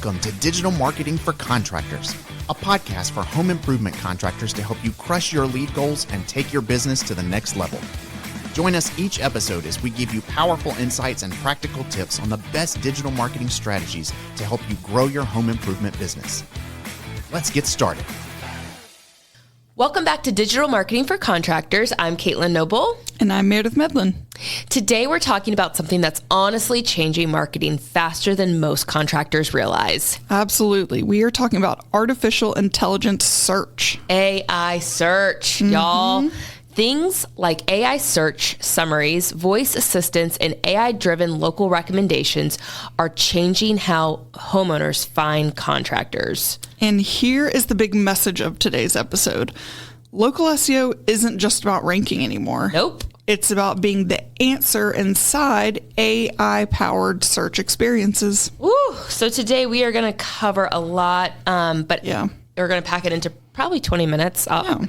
Welcome to Digital Marketing for Contractors, a podcast for home improvement contractors to help you crush your lead goals and take your business to the next level. Join us each episode as we give you powerful insights and practical tips on the best digital marketing strategies to help you grow your home improvement business. Let's get started. Welcome back to Digital Marketing for Contractors. I'm Caitlyn Noble. And I'm Meredith Medlin. Today we're talking about something that's honestly changing marketing faster than most contractors realize. Absolutely. We are talking about artificial intelligence search. AI search, y'all. Things like AI search, summaries, voice assistants, and AI-driven local recommendations are changing how homeowners find contractors. And here is the big message of today's episode. Local SEO isn't just about ranking anymore. Nope. It's about being the answer inside AI-powered search experiences. Woo! So today we are going to cover a lot, but we're going to pack it into probably 20 minutes. But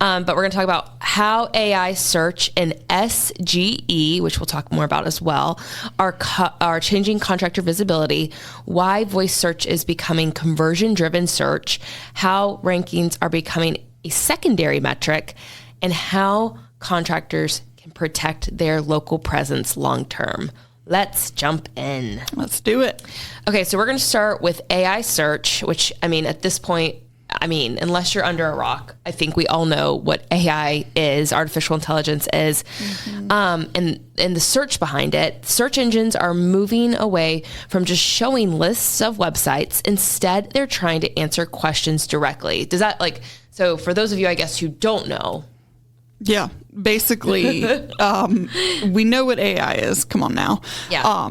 we're going to talk about how AI search and SGE, which we'll talk more about as well, are changing contractor visibility, why voice search is becoming conversion-driven search, how rankings are becoming a secondary metric, and how contractors can protect their local presence long-term. Let's jump in. Let's do it. Okay, so we're going to start with AI search, which, at this point, unless you're under a rock, I think we all know what AI is, artificial intelligence is, and the search behind it. Search engines are moving away from just showing lists of websites. Instead, they're trying to answer questions directly. Does that so for those of you, I guess, who don't know? Yeah, basically, we know what AI is. Come on now. Yeah.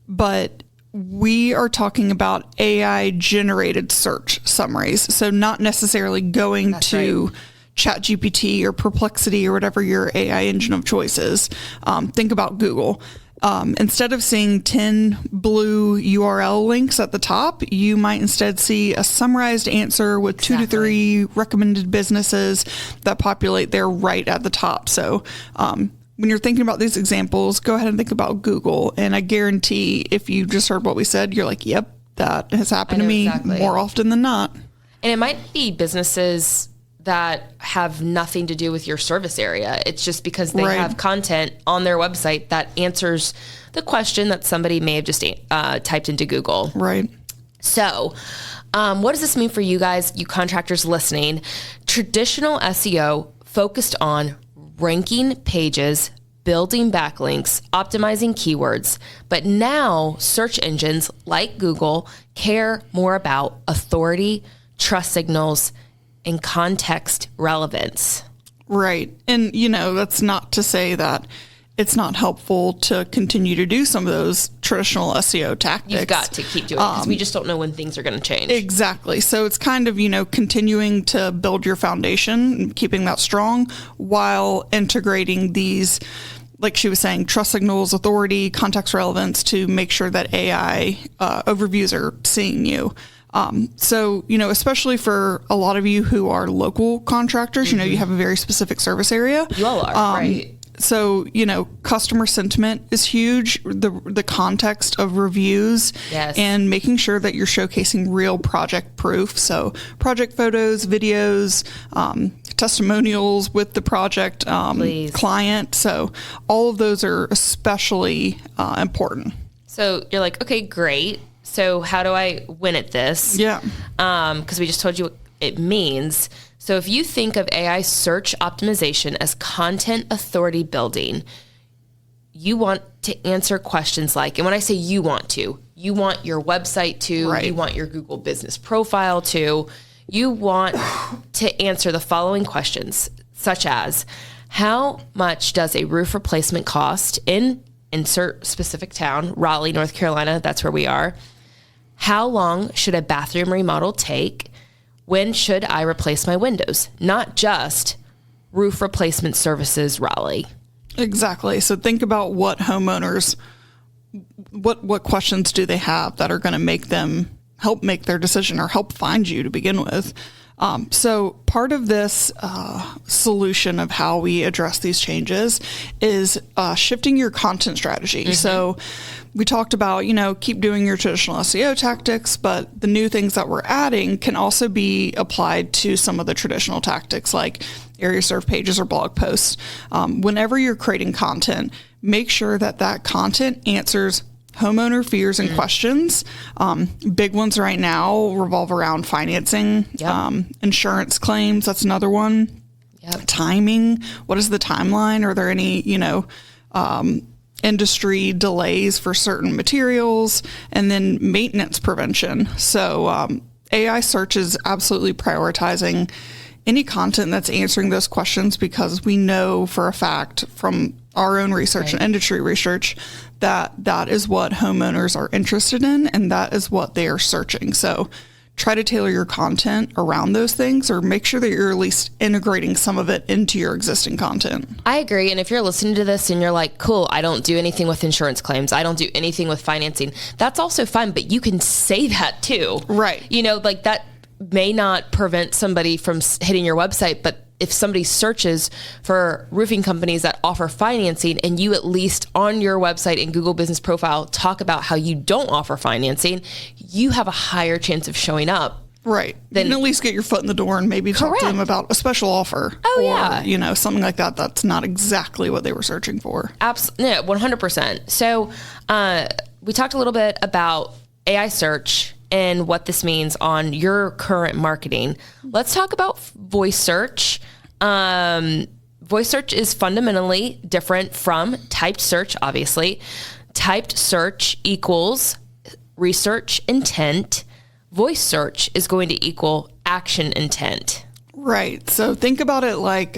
But we are talking about AI-generated search summaries. So not necessarily going to ChatGPT or Perplexity or whatever your AI engine of choice is. Think about Google. Instead of seeing 10 blue URL links at the top, you might instead see a summarized answer with 2 to 3 recommended businesses that populate there right at the top. So when you're thinking about these examples, go ahead and think about Google. And I guarantee if you just heard what we said, you're like, yep, that has happened to me more often than not. And it might be businesses that have nothing to do with your service area. It's just because they have content on their website that answers the question that somebody may have just typed into Google. Right. So what does this mean for you guys, you contractors listening? Traditional SEO focused on ranking pages, building backlinks, optimizing keywords. But now search engines like Google care more about authority, trust signals, and context relevance. Right. And, that's not to say that it's not helpful to continue to do some of those traditional SEO tactics. You've got to keep doing it because we just don't know when things are going to change. Exactly. So it's kind of, continuing to build your foundation and keeping that strong while integrating these, like she was saying, trust signals, authority, context relevance to make sure that AI overviews are seeing you. So, especially for a lot of you who are local contractors, you have a very specific service area. You all are, right? So, customer sentiment is huge, the context of reviews, and making sure that you're showcasing real project proof. So project photos, videos, testimonials with the project client. So all of those are especially important. So you're like, okay, great. So how do I win at this? Yeah. Because we just told you what it means. So if you think of AI search optimization as content authority building, you want to answer questions like, and when I say you want your website to, you want your Google business profile to, you want to answer the following questions, such as, how much does a roof replacement cost in insert specific town, Raleigh, North Carolina, that's where we are. How long should a bathroom remodel take? When should I replace my windows? Not just roof replacement services, Raleigh. Exactly. So think about what homeowners, what questions do they have that are going to make them help make their decision or help find you to begin with. So part of this solution of how we address these changes is shifting your content strategy. So we talked about, keep doing your traditional SEO tactics, but the new things that we're adding can also be applied to some of the traditional tactics like area served pages or blog posts. Whenever you're creating content, make sure that content answers homeowner fears and questions. Big ones right now revolve around financing, insurance claims. That's another one. Timing. What is the timeline? Are there any, industry delays for certain materials? And then maintenance prevention. So AI search is absolutely prioritizing any content that's answering those questions, because we know for a fact from our own research and industry research that is what homeowners are interested in, and that is what they are searching. So try to tailor your content around those things, or make sure that you're at least integrating some of it into your existing content. I agree. And if you're listening to this and you're like, cool, I don't do anything with insurance claims, I don't do anything with financing, that's also fine, but you can say that too. Right. Like that may not prevent somebody from hitting your website, but if somebody searches for roofing companies that offer financing, and you at least on your website and Google Business Profile talk about how you don't offer financing, you have a higher chance of showing up. Right. Then you can at least get your foot in the door and maybe talk to them about a special offer. Or, something like that. That's not exactly what they were searching for. Absolutely. Yeah, 100%. So we talked a little bit about AI search and what this means on your current marketing. Let's talk about voice search. Voice search is fundamentally different from typed search, obviously. Typed search equals research intent. Voice search is going to equal action intent. Right. So think about it like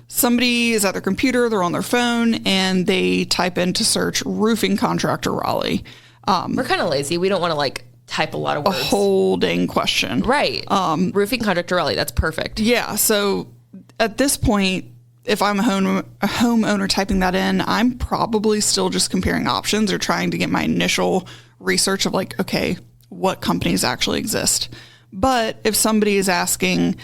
somebody is at their computer, they're on their phone, and they type into search roofing contractor Raleigh. We're kind of lazy. We don't want to type a lot of words. A whole dang question. Right. Roofing contractor Raleigh. That's perfect. Yeah. So at this point, if I'm a homeowner typing that in, I'm probably still just comparing options or trying to get my initial research of okay, what companies actually exist. But if somebody is asking,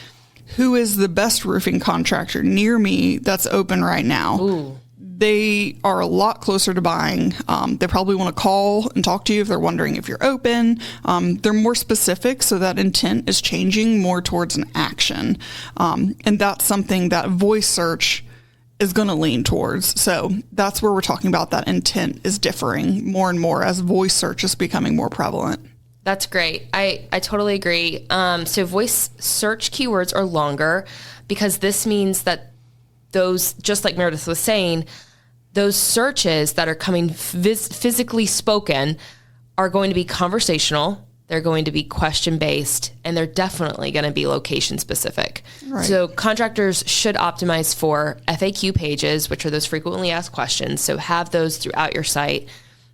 who is the best roofing contractor near me that's open right now? They are a lot closer to buying. They probably want to call and talk to you if they're wondering if you're open. They're more specific, so that intent is changing more towards an action. And that's something that voice search is going to lean towards. So that's where we're talking about that intent is differing more and more as voice search is becoming more prevalent. That's great. I totally agree. So voice search keywords are longer, because this means that those, just like Meredith was saying, those searches that are coming physically spoken are going to be conversational, they're going to be question-based, and they're definitely going to be location-specific. Right. So contractors should optimize for FAQ pages, which are those frequently asked questions. So have those throughout your site.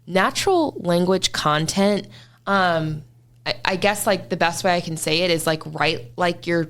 Natural language content, I guess the best way I can say it is write like you're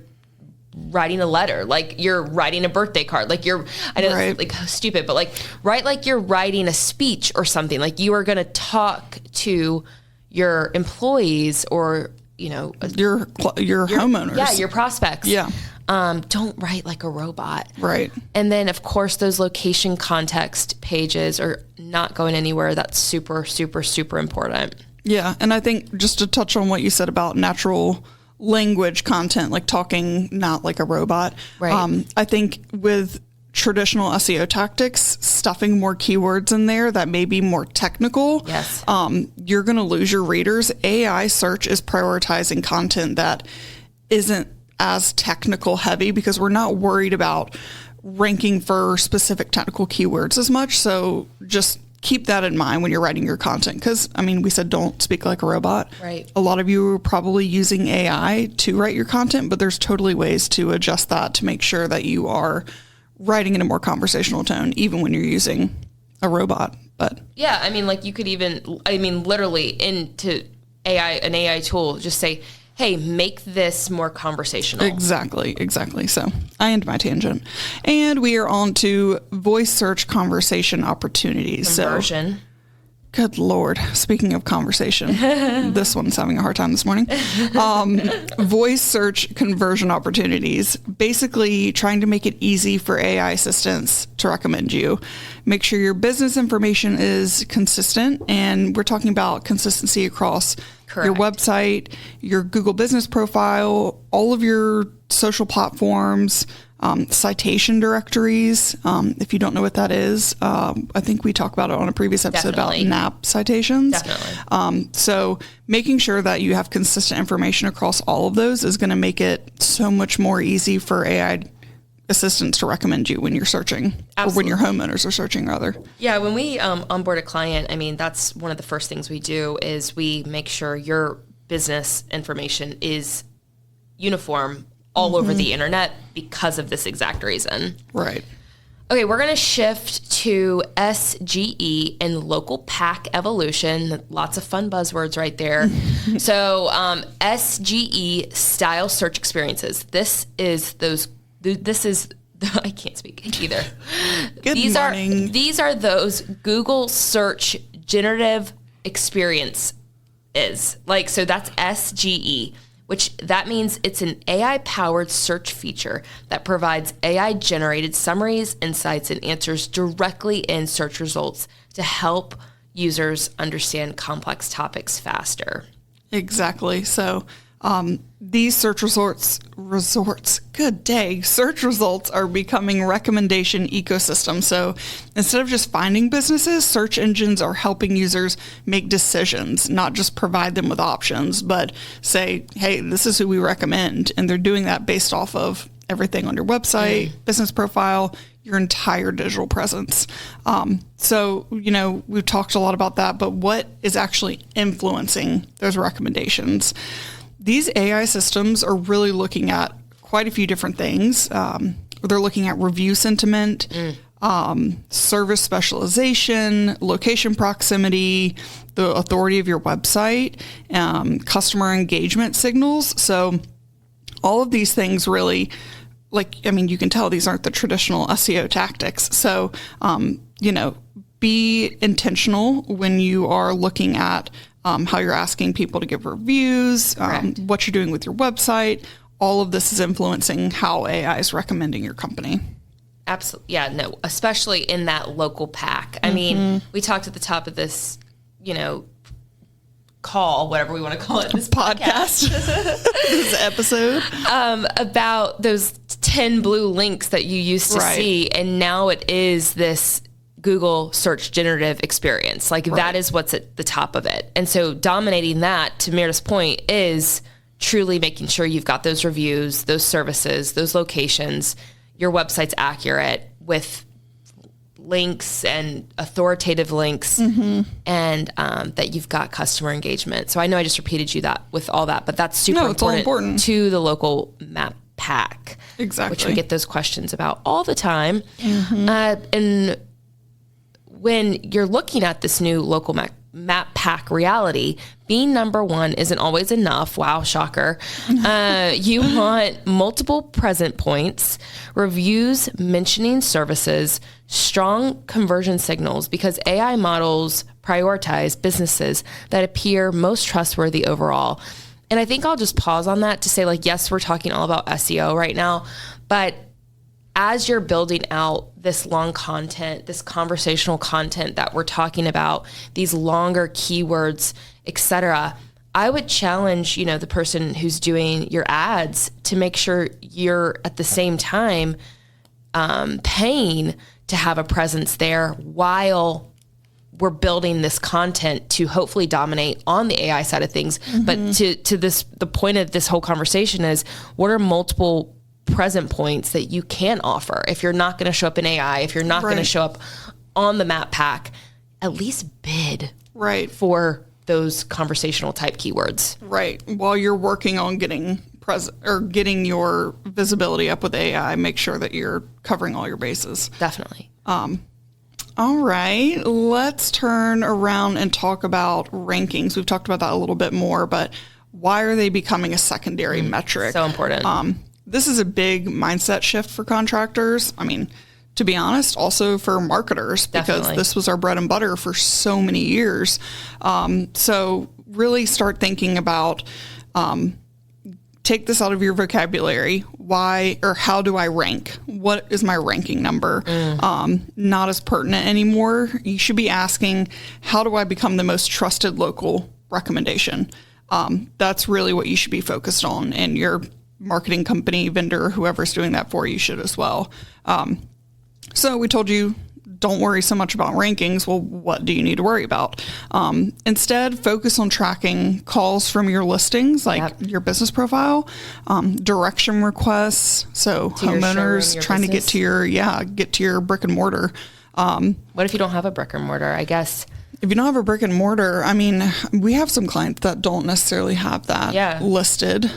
writing a letter, like you're writing a birthday card, I know it's stupid, but write like you're writing a speech or something. You are going to talk to your employees or, your homeowners. Yeah, your prospects. Yeah. Don't write like a robot. Right. And then, of course, those location context pages are not going anywhere. That's super, super, super important. Yeah. And I think just to touch on what you said about natural language content, talking not like a robot. Right. I think with traditional SEO tactics, stuffing more keywords in there that may be more technical, yes, you're going to lose your readers. AI search is prioritizing content that isn't as technical heavy, because we're not worried about ranking for specific technical keywords as much. So just keep that in mind when you're writing your content, because we said don't speak like a robot. Right. A lot of you are probably using AI to write your content, but there's totally ways to adjust that to make sure that you are writing in a more conversational tone, even when you're using a robot. But yeah, you could even, literally into an AI tool, just say, hey, make this more conversational. Exactly. So I end my tangent. And we are on to voice search conversation opportunities. Conversion. Good Lord. Speaking of conversation, this one's having a hard time this morning. Voice search conversion opportunities, basically trying to make it easy for AI assistants to recommend you. Make sure your business information is consistent. And we're talking about consistency across your website, your Google business profile, all of your social platforms, citation directories. If you don't know what that is, I think we talked about it on a previous episode about NAP citations. Definitely. So making sure that you have consistent information across all of those is going to make it so much more easy for AI assistants to recommend you when you're searching. Absolutely. Or when your homeowners are searching, rather. Yeah, when we onboard a client, I mean, that's one of the first things we do is we make sure your business information is uniform all over the internet because of this exact reason. Right. Okay, we're going to shift to SGE and local pack evolution. Lots of fun buzzwords right there. So SGE style search experiences. This is I can't speak either. These morning. These are those Google search generative experience is. Like, so that's SGE, which that means it's an AI-powered search feature that provides AI-generated summaries, insights, and answers directly in search results to help users understand complex topics faster. Exactly. So these search search results are becoming recommendation ecosystem. So instead of just finding businesses, search engines are helping users make decisions, not just provide them with options, but say, hey, this is who we recommend. And they're doing that based off of everything on your website, business profile, your entire digital presence. So, we've talked a lot about that, but what is actually influencing those recommendations? These AI systems are really looking at quite a few different things. They're looking at review sentiment, service specialization, location proximity, the authority of your website, customer engagement signals. So all of these things really, you can tell these aren't the traditional SEO tactics. So, be intentional when you are looking at how you're asking people to give reviews, what you're doing with your website. All of this is influencing how AI is recommending your company. Absolutely. Yeah, no, especially in that local pack. I mean, we talked at the top of this, call, whatever we want to call it, this podcast. This episode. About those 10 blue links that you used to see. And now it is this Google search generative experience. That is what's at the top of it. And so dominating that, to Meredith's point, is truly making sure you've got those reviews, those services, those locations, your website's accurate with links and authoritative links, and that you've got customer engagement. So I know I just repeated you that with all that, but that's super important to the local map pack. Exactly. Which we get those questions about all the time. And when you're looking at this new local map pack reality, being number one isn't always enough. Wow, shocker. You want multiple present points, reviews mentioning services, strong conversion signals, because AI models prioritize businesses that appear most trustworthy overall. And I think I'll just pause on that to say, yes, we're talking all about SEO right now, but as you're building out this long content, this conversational content that we're talking about, these longer keywords, etc., I would challenge, the person who's doing your ads to make sure you're at the same time paying to have a presence there while we're building this content to hopefully dominate on the AI side of things. But the point of this whole conversation is, what are multiple present points that you can offer? If you're not going to show up in AI, if you're not going to show up on the map pack, at least bid for those conversational type keywords. Right. While you're working on getting your visibility up with AI, make sure that you're covering all your bases. Definitely. All right, let's turn around and talk about rankings. We've talked about that a little bit more, but why are they becoming a secondary metric? So important. This is a big mindset shift for contractors. I mean, to be honest, also for marketers, because this was our bread and butter for so many years. So really start thinking about, take this out of your vocabulary. Why or how do I rank? What is my ranking number? Not as pertinent anymore. You should be asking, how do I become the most trusted local recommendation? That's really what you should be focused on, and your marketing company, vendor, whoever's doing that for you should as well. So we told you, don't worry so much about rankings. Well, what do you need to worry about? Instead, focus on tracking calls from your listings, like your business profile, direction requests. So to homeowners trying business. To get to your brick and mortar. What if you don't have a brick and mortar? I guess if you don't have a brick and mortar, I mean, we have some clients that don't necessarily have that listed.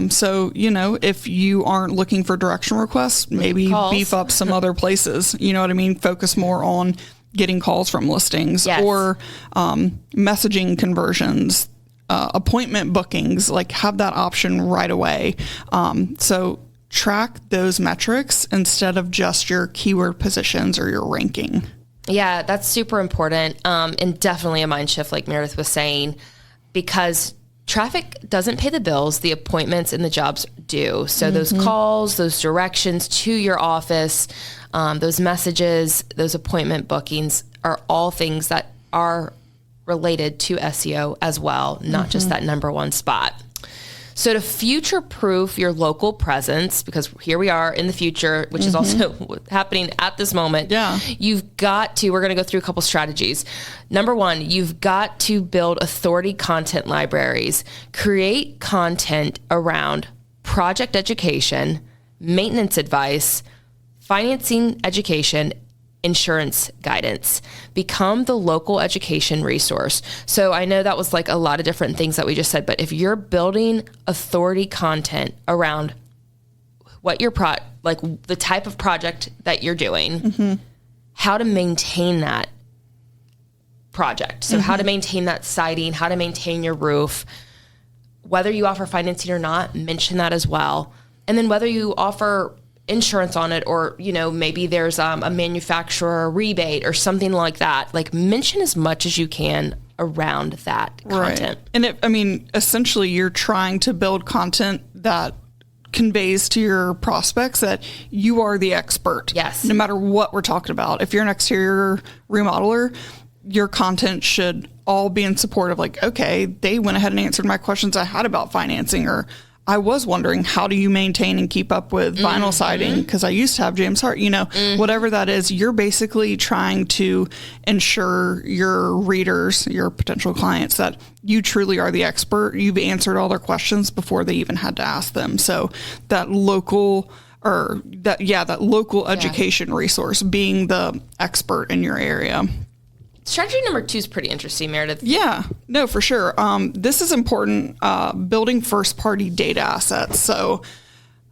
So, if you aren't looking for direction requests, maybe beef up some other places. You know what I mean? Focus more on getting calls from listings or messaging conversions, appointment bookings, like have that option right away. So track those metrics instead of just your keyword positions or your ranking. Yeah, that's super important, and definitely a mind shift, like Meredith was saying, because traffic doesn't pay the bills, the appointments and the jobs do. So those calls, those directions to your office, those messages, those appointment bookings are all things that are related to SEO as well, not just that number one spot. So to future-proof your local presence, because here we are in the future, which is also happening at this moment, you've got to, we're going to go through a couple strategies. Number one, you've got to build authority content libraries. Create content around project education, maintenance advice, financing education, insurance guidance. Become the local education resource. So I know that was like a lot of different things that we just said, but if you're building authority content around what your like the type of project that you're doing, how to maintain that project. So how to maintain that siding, how to maintain your roof, whether you offer financing or not, mention that as well. And then whether you offer insurance on it, or maybe there's a manufacturer rebate or something like that, like mention as much as you can around that content. And essentially you're trying to build content that conveys to your prospects that you are the expert. Yes. No matter what we're talking about. If you're an exterior remodeler, your content should all be in support of like, okay, they went ahead and answered my questions I had about financing, or I was wondering, how do you maintain and keep up with vinyl siding? Because I used to have James Hart, whatever that is, you're basically trying to ensure your readers, your potential clients, that you truly are the expert. You've answered all their questions before they even had to ask them. So that local education resource, being the expert in your area. Strategy number 2 is pretty interesting, Meredith. Yeah, no, for sure. This is important, building first-party data assets. So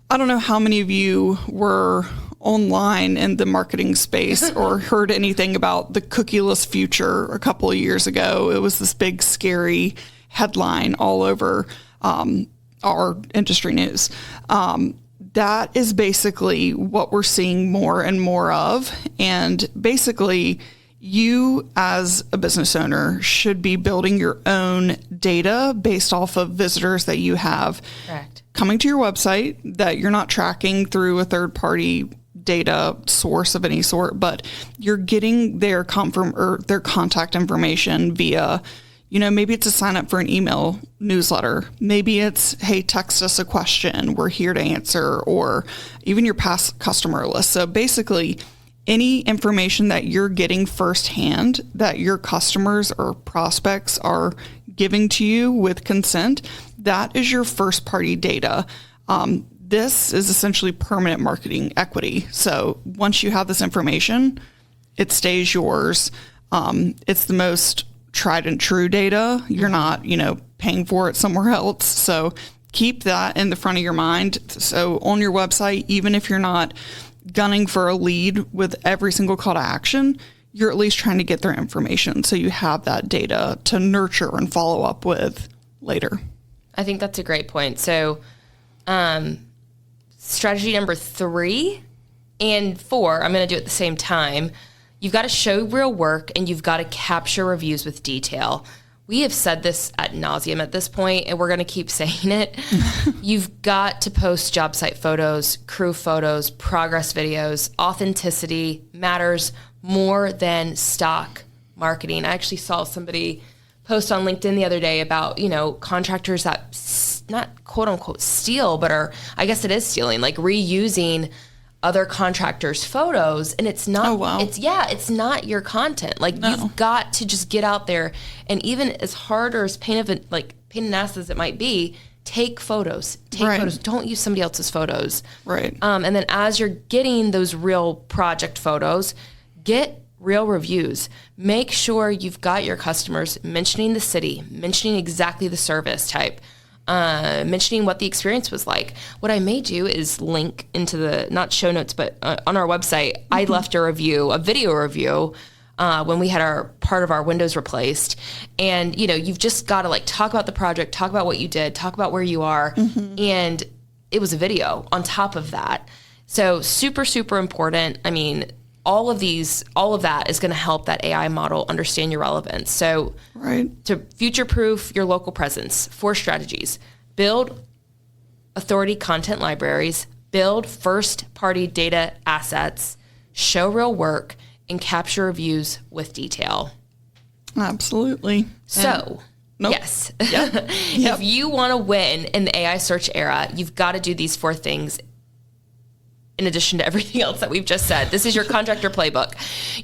I don't know how many of you were online in the marketing space or heard anything about the cookieless future a couple of years ago. It was this big, scary headline all over our industry news. That is basically what we're seeing more and more of. And basically, you as a business owner should be building your own data based off of visitors that you have coming to your website that you're not tracking through a third-party data source of any sort, but you're getting their contact information via, maybe it's a sign up for an email newsletter. Maybe it's, hey, text us a question, we're here to answer, or even your past customer list. So basically, any information that you're getting firsthand that your customers or prospects are giving to you with consent, that is your first party data. This is essentially permanent marketing equity. So once you have this information, it stays yours. It's the most tried and true data. You're not, paying for it somewhere else. So keep that in the front of your mind. So on your website, even if you're not gunning for a lead with every single call to action, you're at least trying to get their information so you have that data to nurture and follow up with later. I think that's a great point. So strategy number 3 And 4, I'm going to do it at the same time. You've got to show real work and you've got to capture reviews with detail. We have said this ad nauseum at this point, and we're going to keep saying it. You've got to post job site photos, crew photos, progress videos. Authenticity matters more than stock marketing. I actually saw somebody post on LinkedIn the other day about, contractors that not quote unquote steal, but are, I guess it is stealing, like reusing other contractors' photos, and it's not. Oh, wow. It's not your content. Like you've got to just get out there, and even as hard or as pain in the ass as it might be, take photos. Take photos. Don't use somebody else's photos. Right. And then as you're getting those real project photos, get real reviews. Make sure you've got your customers mentioning the city, mentioning exactly the service type. Mentioning what the experience was like. What I may do is link into the, not show notes, but on our website, I left a video review, when we had part of our windows replaced. And, you've just got to talk about the project, talk about what you did, talk about where you are. And it was a video on top of that. So super, super important. I mean, all of that is going to help that AI model understand your relevance. So to future-proof your local presence, 4 strategies: build authority content libraries, build first-party data assets, show real work, and capture reviews with detail. Absolutely. So, yes, if you want to win in the AI search era, you've got to do these 4 things in addition to everything else that we've just said. This is your contractor playbook.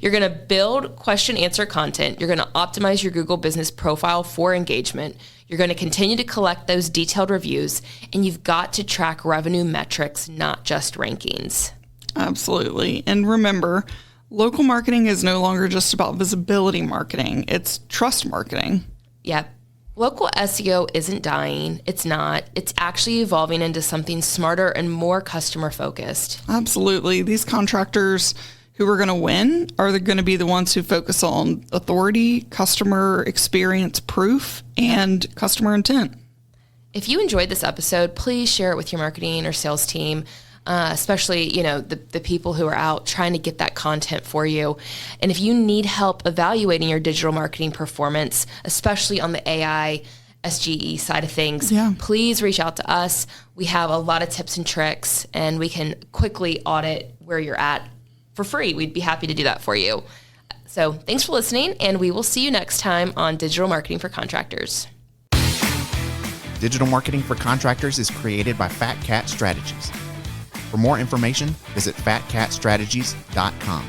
You're going to build question answer content. You're going to optimize your Google business profile for engagement. You're going to continue to collect those detailed reviews, and you've got to track revenue metrics, not just rankings. Absolutely. And remember, local marketing is no longer just about visibility marketing. It's trust marketing. Yep. Local SEO isn't dying. It's not. It's actually evolving into something smarter and more customer focused. Absolutely. These contractors who are going to win are going to be the ones who focus on authority, customer experience proof, and customer intent. If you enjoyed this episode, please share it with your marketing or sales team. Especially, the people who are out trying to get that content for you. And if you need help evaluating your digital marketing performance, especially on the AI, SGE side of things, please reach out to us. We have a lot of tips and tricks, and we can quickly audit where you're at for free. We'd be happy to do that for you. So thanks for listening, and we will see you next time on Digital Marketing for Contractors. Digital Marketing for Contractors is created by Fat Cat Strategies. For more information, visit fatcatstrategies.com.